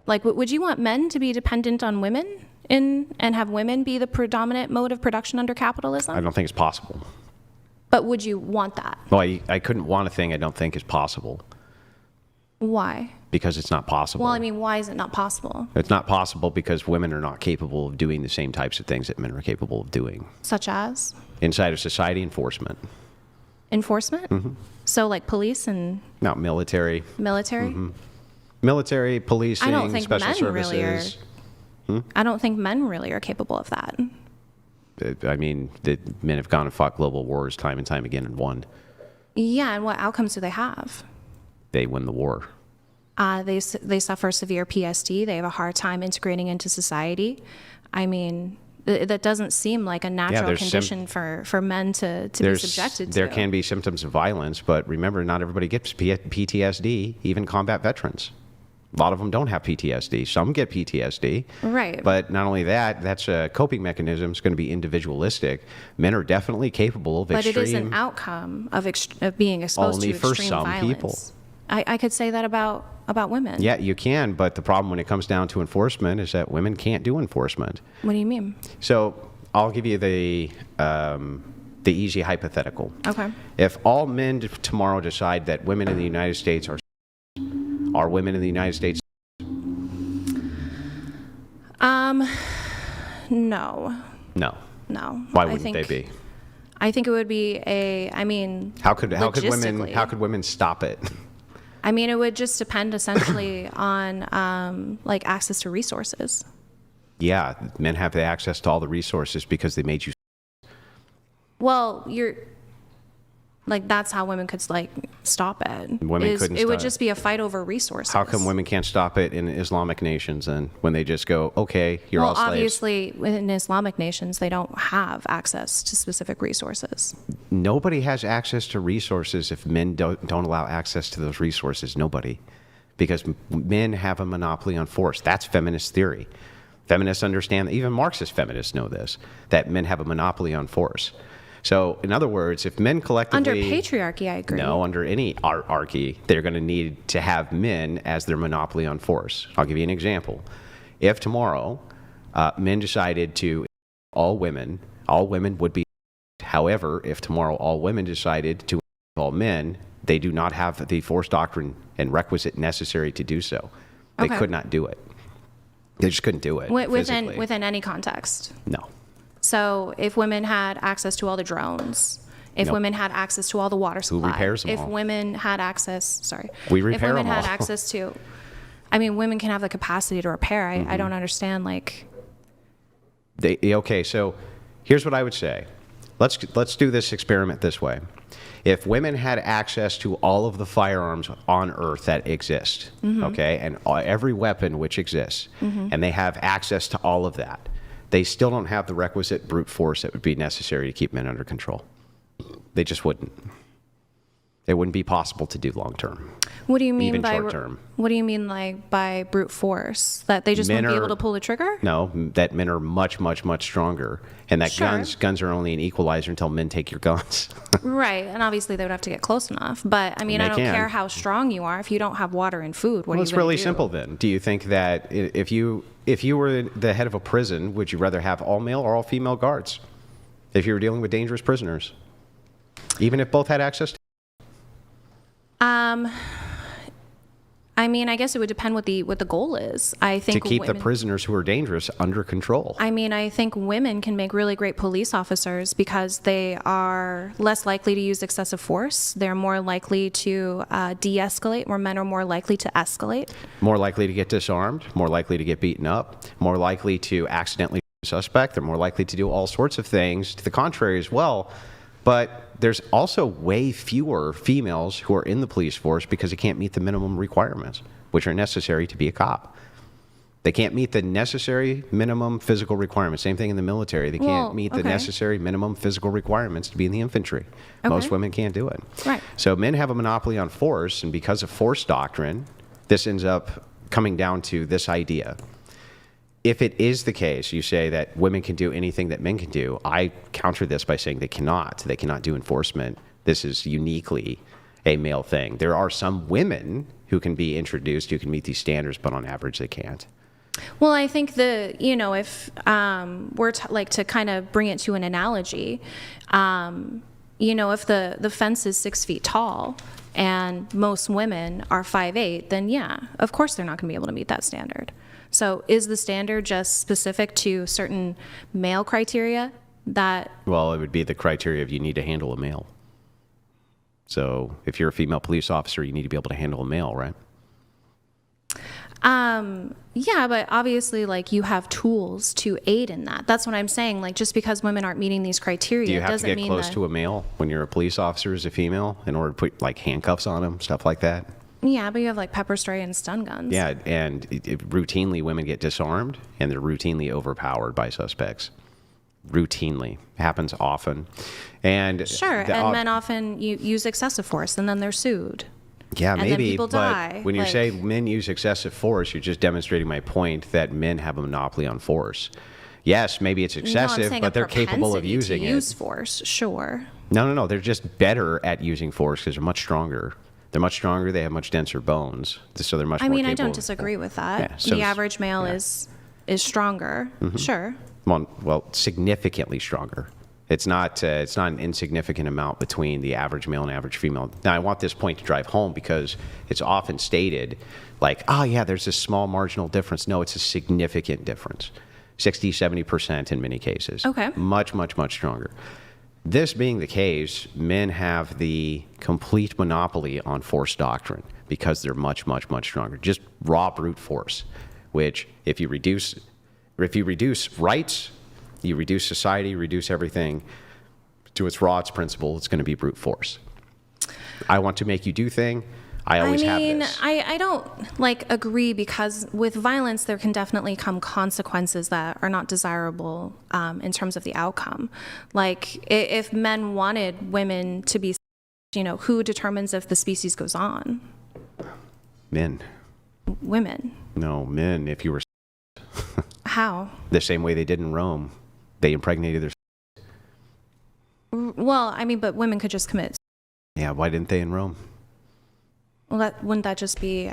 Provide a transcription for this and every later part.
Like, would you want men to be dependent on women and have women be the predominant mode of production under capitalism? I don't think it's possible. But would you want that? Well, I couldn't want a thing I don't think is possible. Why? Because it's not possible. Well, I mean, why is it not possible? It's not possible because women are not capable of doing the same types of things that men are capable of doing. Such as? Inside of society, enforcement. Enforcement? Mm-hmm. So like police and... No, military. Military? Mm-hmm. Military, policing, I don't think special men services. Really I don't think men really are capable of that. I mean, the men have gone and fought global wars time and time again and won. Yeah, and what outcomes do they have? They win the war. They suffer severe PSD. They have a hard time integrating into society. I mean, that doesn't seem like a natural condition for men to be subjected to. There can be symptoms of violence, but remember, not everybody gets PTSD, even combat veterans. A lot of them don't have PTSD. Some get PTSD. Right. But not only that, that's a coping mechanism. It's going to be individualistic. Men are definitely capable of extreme... But it is an outcome of being exposed to extreme violence. Only for some people. I could say that about women. Yeah, you can, but the problem when it comes down to enforcement is that women can't do enforcement. What do you mean? So I'll give you the easy hypothetical. Okay. If all men tomorrow decide that women in the United States are women in the United States? No. No. No. Why wouldn't they be? I think it would be how could women stop it? I mean, it would just depend essentially on like access to resources. Yeah, men have the access to all the resources because they made you. Well, like that's how women could like stop it. Women couldn't. It would just be a fight over resources. How come women can't stop it in Islamic nations then? When they just go, okay, you're all slaves. Well, obviously, in Islamic nations, they don't have access to specific resources. Nobody has access to resources if men don't allow access to those resources. Nobody, because men have a monopoly on force. That's feminist theory. Feminists understand. Even Marxist feminists know this, that men have a monopoly on force. So, in other words, if men collectively... Under patriarchy, I agree. No, under any archy, they're going to need to have men as their monopoly on force. I'll give you an example. If tomorrow men decided to... all women would be... However, if tomorrow all women decided to all men, they do not have the force doctrine and requisite necessary to do so. They could not do it. They just couldn't do it within any context? No. So if women had access to all the drones, if women had access to all the water supply, who repairs them if all? Women had access, we repair if women them had all. access to, I mean, women can have the capacity to repair. I don't understand, like. Okay, so here's what I would say. Let's do this experiment this way. If women had access to all of the firearms on Earth that exist, okay, and every weapon which exists, and they have access to all of that, they still don't have the requisite brute force that would be necessary to keep men under control. They just wouldn't. It wouldn't be possible to do long term. What do you mean even by short term? What do you mean like by brute force? That they just wouldn't be able to pull the trigger? No, that men are much, much, much stronger, and that guns are only an equalizer until men take your guns. Right, and obviously they would have to get close enough. But I mean, I don't care how strong you are if you don't have water and food. What are you going to do? Well, it's really simple then. Do you think that if you were the head of a prison, would you rather have all male or all female guards? If you were dealing with dangerous prisoners, even if both had access to. I mean, I guess it would depend what the goal is. I think to keep the prisoners who are dangerous under control. I mean, I think women can make really great police officers because they are less likely to use excessive force. They're more likely to de-escalate, where men are more likely to escalate. More likely to get disarmed, more likely to get beaten up, more likely to accidentally shoot a suspect. They're more likely to do all sorts of things to the contrary as well. But there's also way fewer females who are in the police force because they can't meet the minimum requirements, which are necessary to be a cop. They can't meet the necessary minimum physical requirements. Same thing in the military. They can't meet the necessary minimum physical requirements to be in the infantry. Most women can't do it. Right. So men have a monopoly on force, and because of force doctrine, this ends up coming down to this idea. If it is the case, you say that women can do anything that men can do. I counter this by saying they cannot. They cannot do enforcement. This is uniquely a male thing. There are some women who can be introduced who can meet these standards, but on average they can't. Well, I think if we're like to kind of bring it to an analogy, if the fence is 6 feet tall and most women are 5'8", then yeah, of course they're not going to be able to meet that standard. So is the standard just specific to certain male criteria Well, it would be the criteria of you need to handle a male. So if you're a female police officer, you need to be able to handle a male, right? Yeah, but obviously, like, you have tools to aid in that. That's what I'm saying. Like, just because women aren't meeting these criteria, do you have doesn't to get mean close that, to a male when you're a police officer as a female in order to put like handcuffs on them, stuff like that? Yeah, but you have like pepper spray and stun guns. Yeah, and routinely women get disarmed and they're routinely overpowered by suspects. Routinely happens often, and sure, and men often use excessive force, and then they're sued. Yeah, and maybe, then people die. When you say men use excessive force, you're just demonstrating my point that men have a monopoly on force. Yes, maybe it's excessive, but they're capable of using it. Use force, sure. No. They're just better at using force because they're much stronger. They're much stronger. They have much denser bones, so they're much more capable. I don't disagree with that. Yeah, so the average male is stronger, sure. Well, significantly stronger. It's not an insignificant amount between the average male and average female. Now, I want this point to drive home because it's often stated like, oh, yeah, there's this small marginal difference. No, it's a significant difference. 60, 70% in many cases. Okay. Much, much, much stronger. This being the case, men have the complete monopoly on force doctrine because they're much, much, much stronger. Just raw brute force, which if you reduce rights, you reduce society, reduce everything to its rawest principle, it's going to be brute force. I want to make you do thing. I always have this. I don't agree because with violence there can definitely come consequences that are not desirable in terms of the outcome. Like if men wanted women to be, who determines if the species goes on? Men. Women. No, men. If you were how? The same way they did in Rome. They impregnated their. Well, but women could just commit. Yeah, why didn't they in Rome? Well, wouldn't that just be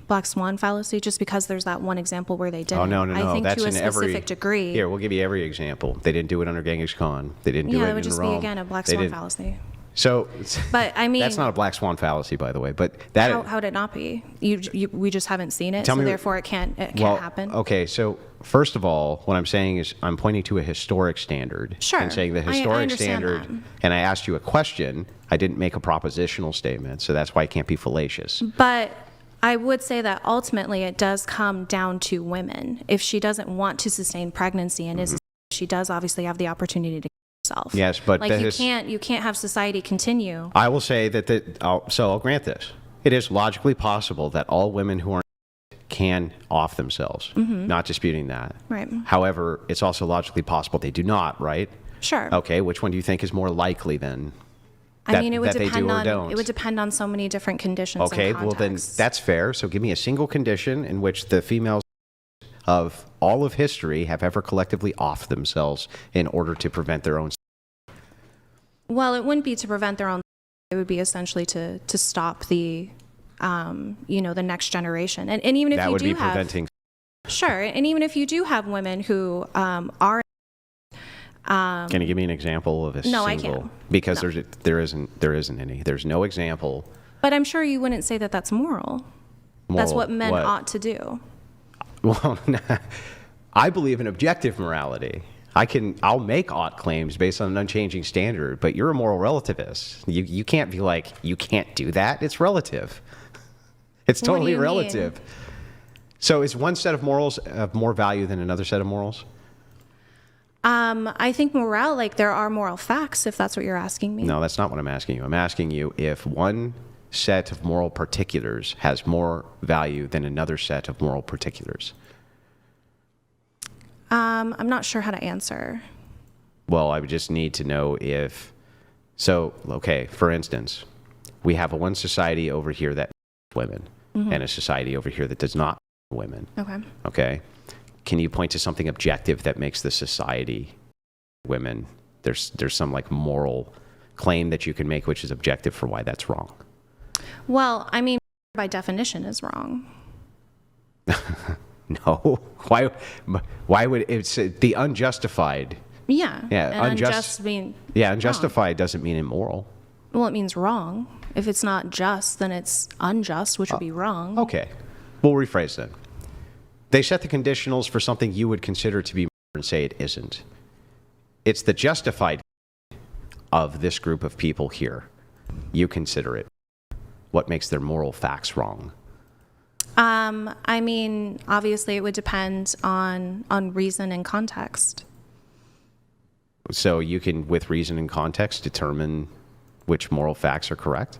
black swan fallacy? Just because there's that one example where they didn't. Oh no! I think that's to a in specific degree. Here, we'll give you every example. They didn't do it under Genghis Khan. They didn't do it in Rome. Yeah, it would just be again a black swan fallacy. So, but that's not a black swan fallacy, by the way. But that how would it not be? We just haven't seen it, therefore it can't happen. Okay, so first of all, what I'm saying is I'm pointing to a historic standard. Sure, and saying the historic I standard. That. And I asked you a question. I didn't make a propositional statement, so that's why it can't be fallacious. But I would say that ultimately it does come down to women. If she doesn't want to sustain pregnancy and she does obviously have the opportunity to. Yes, but you can't have society continue. I will say that I'll grant this. It is logically possible that all women who are can off themselves. Not disputing that. Right. However, it's also logically possible they do not. Right. Sure. Okay. Which one do you think is more likely then? It would depend on so many different conditions. Okay. Well, then that's fair. So give me a single condition in which the females of all of history have ever collectively offed themselves in order to prevent their own. Well, it wouldn't be to prevent their own. It would be essentially to stop the, the next generation. And even if that you would do be have, preventing. Sure, and even if you do have women who are. Can you give me an example of a single? No, I can't. Because there isn't any. There's no example. But I'm sure you wouldn't say that that's moral. That's what men ought to do. Well, I believe in objective morality. I'll make ought claims based on an unchanging standard, but you're a moral relativist. You can't be like, you can't do that. It's relative. It's totally relative. Mean? So is one set of morals of more value than another set of morals? I think there are moral facts, if that's what you're asking me. No, that's not what I'm asking you. I'm asking you if one set of moral particulars has more value than another set of moral particulars. I'm not sure how to answer. Well, I would just need to know if... So, okay, for instance, we have one society over here that women and a society over here that does not women. Okay. Okay? Can you point to something objective that makes the society women? There's some moral claim that you can make which is objective for why that's wrong. Well, I mean, by definition is wrong. No. Why would it's the unjustified? Yeah. Yeah, And unjust mean Yeah, unjustified doesn't mean immoral. well, it means wrong. If it's not just, then it's unjust, which would be wrong. Okay. We'll rephrase then. They set the conditionals for something you would consider to be murder and say it isn't. It's the justified of this group of people here. You consider it. What makes their moral facts wrong? I mean, obviously, it would depend on reason and context. So you can, with reason and context, determine which moral facts are correct?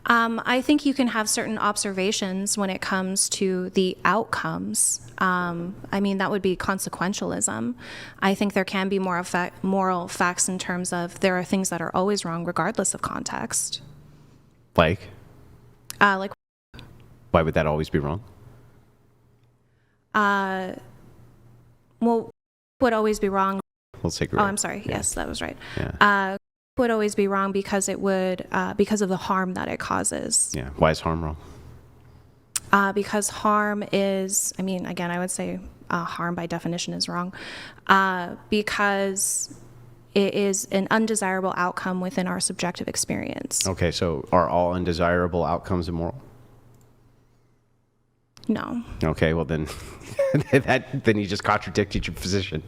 I think you can have certain observations when it comes to the outcomes. I mean, that would be consequentialism. I think there can be moral facts in terms of there are things that are always wrong regardless of context. Like? Like, Why would that always be wrong? well, would always be wrong. Let's take Oh, I'm sorry. Yeah. Yes, that was right. Yeah. Would always be wrong because it would because of the harm that it causes. Yeah. Why is harm wrong? Because harm is, I mean, again, I would say harm by definition is wrong because it is an undesirable outcome within our subjective experience. Okay, so are all undesirable outcomes immoral? No. Okay, well then, then you just contradicted your position.